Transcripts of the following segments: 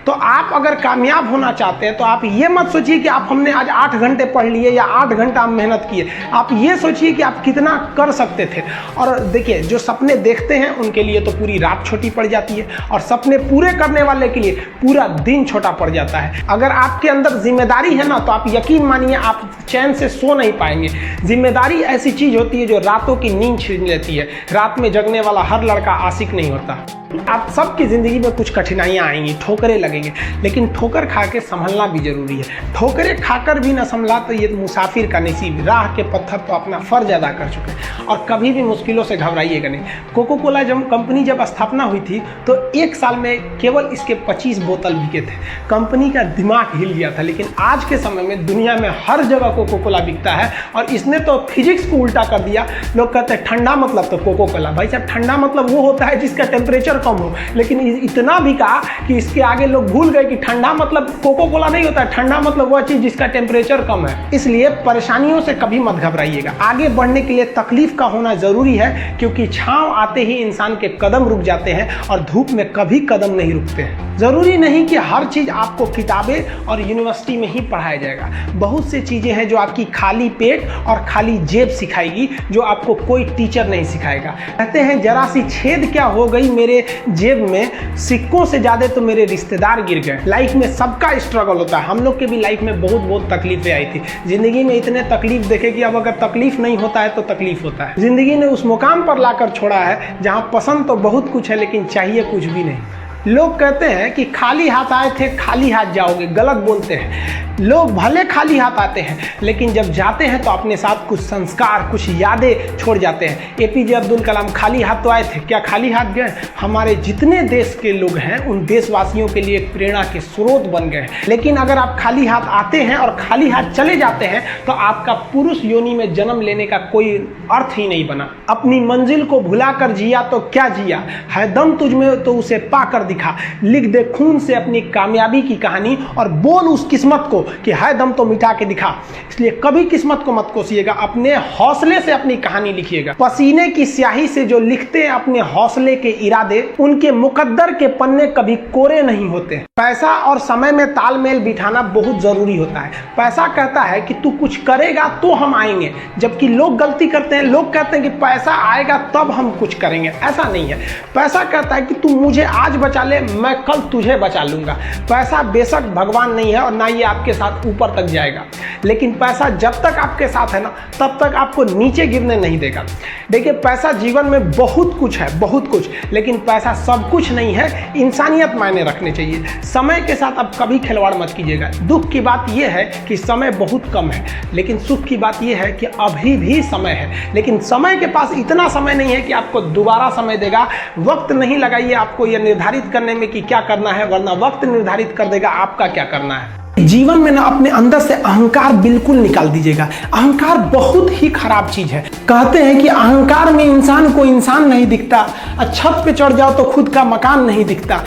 तो आप अगर कामयाब होना चाहते हैं तो आप ये मत सोचिए कि आप हमने आज 8 घंटे पढ़ लिए या 8 घंटा हम मेहनत किए। आप ये सोचिए कि आप कितना कर सकते थे। और देखिए, जो सपने देखते हैं उनके लिए तो पूरी रात छोटी पड़ जाती है, और सपने पूरे करने वाले के लिए पूरा दिन छोटा पड़ जाता है। अगर आपके अंदर जिम्मेदारी है ना, तो आप यकीन मानिए आप चैन से सो नहीं पाएंगे। जिम्मेदारी ऐसी चीज होती है जो रातों की नींद छीन लेती है। रात में जगने वाला हर लड़का आशिक नहीं होता। आप सबकी जिंदगी में कुछ कठिनाइयां आएंगी, ठोकरें लगेंगे, लेकिन ठोकर खा के संभलना भी जरूरी है। ठोकरें खाकर भी ना संभला तो ये मुसाफिर का नसीब। राह के पत्थर तो अपना फर्ज अदा कर चुके हैं, और कभी भी मुश्किलों से घबराइएगा नहीं। कोको कोला कंपनी जब स्थापना हुई थी तो 1 साल में केवल इसके 25 बोतल बिके थे। कंपनी का दिमाग हिल गया था। लेकिन आज के समय में दुनिया में हर जगह कोको कोला बिकता है, और इसने तो फिजिक्स को उल्टा कर दिया। लोग कहते हैं ठंडा मतलब तो कोको कोला। भाई साहब, ठंडा मतलब वो होता है जिसका टेम्परेचर कम हो। लेकिन इतना भी कहा कि इसके आगे लोग भूल गए कि ठंडा मतलब कोको कोला नहीं होता है। ठंडा मतलब वह चीज जिसका टेम्परेचर कम है। इसलिए परेशानियों से कभी मत घबराइएगा। आगे बढ़ने के लिए तकलीफ का होना जरूरी है, क्योंकि छांव आते ही इंसान के कदम रुक जाते हैं, और धूप में कभी कदम नहीं रुकते हैं। जरूरी नहीं कि हर चीज आपको किताबें और यूनिवर्सिटी में ही पढ़ाया जाएगा। बहुत सी चीजें हैं जो आपकी खाली पेट और खाली जेब सिखाएगी, जो आपको कोई टीचर नहीं सिखाएगा। कहते हैं जरा सी छेद क्या हो गई मेरे जेब में, सिक्कों से ज्यादा तो मेरे रिश्तेदार गिर गए। लाइफ में सबका स्ट्रगल होता है। हम लोग के भी लाइफ में बहुत तकलीफें आई थी। जिंदगी में इतने तकलीफ देखे कि अब अगर तकलीफ नहीं होता है तो तकलीफ होता है। जिंदगी ने उस मुकाम पर लाकर छोड़ा है जहां पसंद तो बहुत कुछ है, लेकिन चाहिए कुछ भी नहीं। लोग कहते हैं कि खाली हाथ आए थे खाली हाथ जाओगे। गलत बोलते हैं। लोग भले खाली हाथ आते हैं, लेकिन जब जाते हैं तो अपने साथ कुछ संस्कार, कुछ यादें छोड़ जाते हैं। एपीजे अब्दुल कलाम खाली हाथ तो आए थे, क्या खाली हाथ गए? हमारे जितने देश के लोग हैं उन देशवासियों के लिए एक प्रेरणा के स्रोत बन गए। लेकिन अगर आप खाली हाथ आते हैं और खाली हाथ चले जाते हैं तो आपका पुरुष योनि में जन्म लेने का कोई अर्थ ही नहीं बना। अपनी मंजिल को भुलाकर जिया तो क्या जिया, है दम तुझ में तो उसे पाकर दिखा। लिख दे खून से अपनी कामयाबी की कहानी, और बोल उस किस्मत को कि है दम तो मिटा के दिखा। इसलिए कभी किस्मत को मत कोसिएगा, अपने हौसले से अपनी कहानी लिखिएगा। पसीने की स्याही से जो लिखते हैं अपने हौसले के इरादे, उनके मुकद्दर के पन्ने कभी कोरे नहीं होते। पैसा और समय में तालमेल बिठाना बहुत जरूरी होता है। पैसा कहता है कि तू कुछ करेगा तो हम आएंगे, जबकि लोग गलती करते हैं। लोग कहते हैं कि पैसा आएगा तब हम कुछ करेंगे। ऐसा नहीं है। पैसा कहता है कि तू मुझे आज बचा ले, मैं कल तुझे बचा लूंगा। पैसा बेशक भगवान नहीं है और ना ये आपके साथ ऊपर तक जाएगा, लेकिन पैसा जब तक आपके साथ है ना, तब तक आपको नीचे गिरने नहीं देगा। देखिए, पैसा जीवन में बहुत कुछ है, बहुत कुछ, लेकिन पैसा सब कुछ नहीं है। इंसानियत मायने रखने चाहिए। समय के साथ आप कभी खिलवाड़ मत कीजिएगा। दुख की बात यह है कि समय बहुत कम है, लेकिन सुख की बात यह है कि अभी भी समय है। लेकिन समय के पास इतना समय नहीं है कि आपको दोबारा समय देगा। वक्त नहीं लगाइए आपको यह निर्धारित करने में कि क्या करना है, वरना वक्त निर्धारित कर देगा आपका क्या करना है। जीवन में ना अपने अंदर से अहंकार बिल्कुल निकाल दीजिएगा। अहंकार बहुत ही खराब चीज है। कहते हैं कि अहंकार में इंसान को इंसान नहीं दिखता, छत पे चढ़ जाओ तो खुद का मकान नहीं दिखता।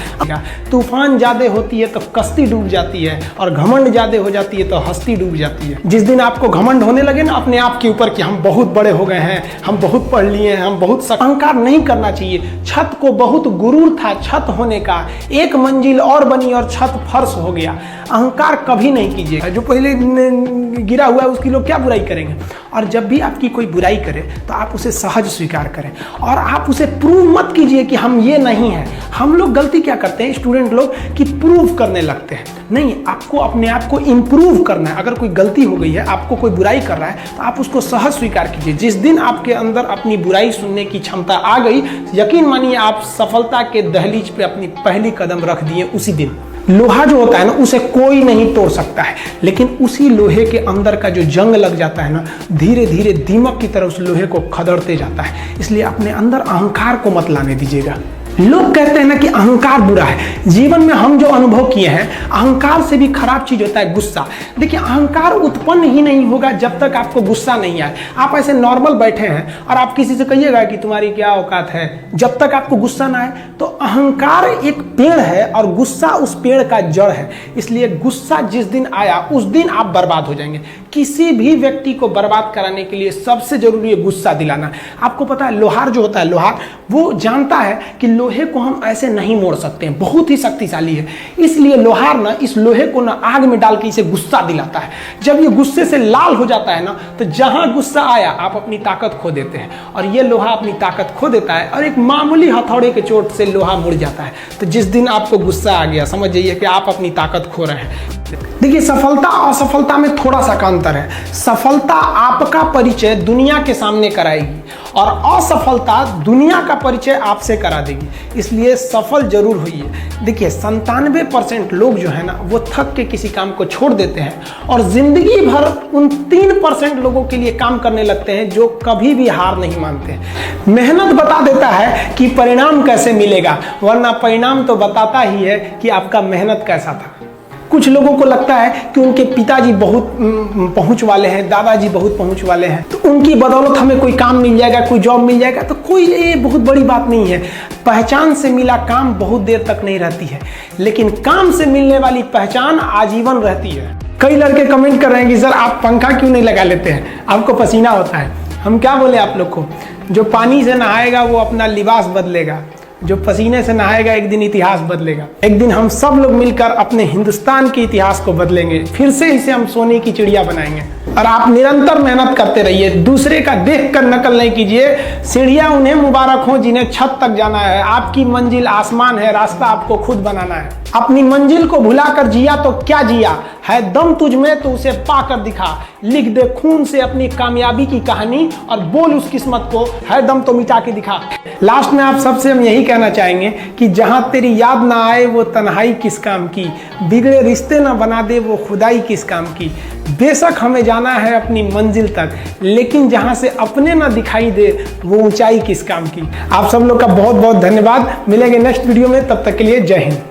तूफान ज्यादा होती है तो कश्ती डूब जाती है, और घमंड ज्यादा हो जाती है तो हस्ती डूब जाती है। जिस दिन आपको घमंड होने लगे ना अपने आप के ऊपर कि हम बहुत बड़े हो गए हैं, हम बहुत पढ़ लिए हैं, हम बहुत, अहंकार नहीं करना चाहिए। छत को बहुत गुरूर था छत होने का, एक मंजिल और बनी और छत फर्श हो गया। अहंकार कभी नहीं कीजिएगा। जो पहले गिरा हुआ है उसकी लोग क्या बुराई करेंगे। और जब भी आपकी कोई बुराई करे तो आप उसे सहज स्वीकार करें, और आप उसे प्रूव मत कीजिए कि हम ये नहीं हैं। हम लोग गलती क्या करते हैं स्टूडेंट लोग, कि प्रूव करने लगते हैं। नहीं, आपको अपने आप को इम्प्रूव करना है। अगर कोई गलती हो गई है, आपको कोई बुराई कर रहा है, तो आप उसको सहज स्वीकार कीजिए। जिस दिन आपके अंदर अपनी बुराई सुनने की क्षमता आ गई, यकीन मानिए आप सफलता के दहलीज पे अपनी पहली कदम रख दिए उसी दिन। लोहा जो होता है ना, उसे कोई नहीं तोड़ सकता है, लेकिन उसी लोहे के अंदर का जो जंग लग जाता है ना, धीरे धीरे दीमक की तरह उस लोहे को खदड़ते जाता है। इसलिए अपने अंदर अहंकार को मत लाने दीजिएगा। लोग कहते हैं ना कि अहंकार बुरा है। जीवन में हम जो अनुभव किए हैं, अहंकार से भी खराब चीज होता है गुस्सा। देखिए, अहंकार उत्पन्न ही नहीं होगा जब तक आपको गुस्सा नहीं आए। आप ऐसे नॉर्मल बैठे हैं और आप किसी से कहिएगा कि तुम्हारी क्या औकात है, जब तक आपको गुस्सा ना आए। तो अहंकार एक पेड़ है और गुस्सा उस पेड़ का जड़ है। इसलिए गुस्सा जिस दिन आया उस दिन आप बर्बाद हो जाएंगे। किसी भी व्यक्ति को बर्बाद कराने के लिए सबसे जरूरी है गुस्सा दिलाना। आपको पता है, लोहार जो होता है, लोहार वो जानता है कि लोहे को हम ऐसे नहीं मोड़ सकते हैं, बहुत ही शक्तिशाली है। इसलिए लोहार ना इस लोहे को ना आग में डाल के इसे गुस्सा दिलाता है। जब ये गुस्से से लाल हो जाता है ना, तो जहां गुस्सा आया आप अपनी ताकत खो देते हैं, और ये लोहा अपनी ताकत खो देता है और एक मामूली हथौड़े के चोट से लोहा मुड़ जाता है। तो जिस दिन आपको गुस्सा आ गया, समझ जाइए कि आप अपनी ताकत खो रहे हैं। देखिए, सफलता और असफलता में थोड़ा सा का अंतर है। सफलता आपका परिचय दुनिया के सामने कराएगी और असफलता दुनिया का परिचय आपसे करा देगी। इसलिए सफल जरूर होइए। देखिए, 97% लोग जो है ना, वो थक के किसी काम को छोड़ देते हैं और जिंदगी भर उन 3% लोगों के लिए काम करने लगते हैं जो कभी भी हार नहीं मानते हैं। मेहनत बता देता है कि परिणाम कैसे मिलेगा, वरना परिणाम तो बताता ही है कि आपका मेहनत कैसा था। कुछ लोगों को लगता है कि उनके पिताजी बहुत पहुंच वाले हैं, दादाजी बहुत पहुंच वाले हैं, तो उनकी बदौलत हमें कोई काम मिल जाएगा, कोई जॉब मिल जाएगा। तो कोई ये बहुत बड़ी बात नहीं है। पहचान से मिला काम बहुत देर तक नहीं रहती है, लेकिन काम से मिलने वाली पहचान आजीवन रहती है। कई लड़के कमेंट कर रहे हैं कि सर आप पंखा क्यों नहीं लगा लेते हैं, आपको पसीना होता है। हम क्या बोले आप लोग को, जो पानी से नहाएगा वो अपना लिबास बदलेगा, जो पसीने से नहाएगा एक दिन इतिहास बदलेगा। एक दिन हम सब लोग मिलकर अपने हिंदुस्तान के इतिहास को बदलेंगे, फिर से इसे हम सोने की चिड़िया बनाएंगे। और आप निरंतर मेहनत करते रहिए, दूसरे का देख कर नकल नहीं कीजिए। सीढ़ियां उन्हें मुबारक हो जिन्हें छत तक जाना है, आपकी मंजिल आसमान है, रास्ता आपको खुद बनाना है। अपनी मंजिल को भुलाकर जिया तो क्या जिया, है दम तुझ में तो उसे पाकर दिखा। लिख दे खून से अपनी कामयाबी की कहानी और बोल उस किस्मत को, है दम तो मिटा के दिखा। लास्ट में आप सबसे हम यही कहना चाहेंगे कि जहां तेरी याद ना आए वो तन्हाई किस काम की, बिगड़े रिश्ते ना बना दे वो खुदाई किस काम की। बेशक हमें जाना है अपनी मंजिल तक, लेकिन जहां से अपने ना दिखाई दे वो ऊंचाई किस काम की। आप सब लोग का बहुत बहुत धन्यवाद। मिलेंगे नेक्स्ट वीडियो में, तब तक के लिए जय हिंद।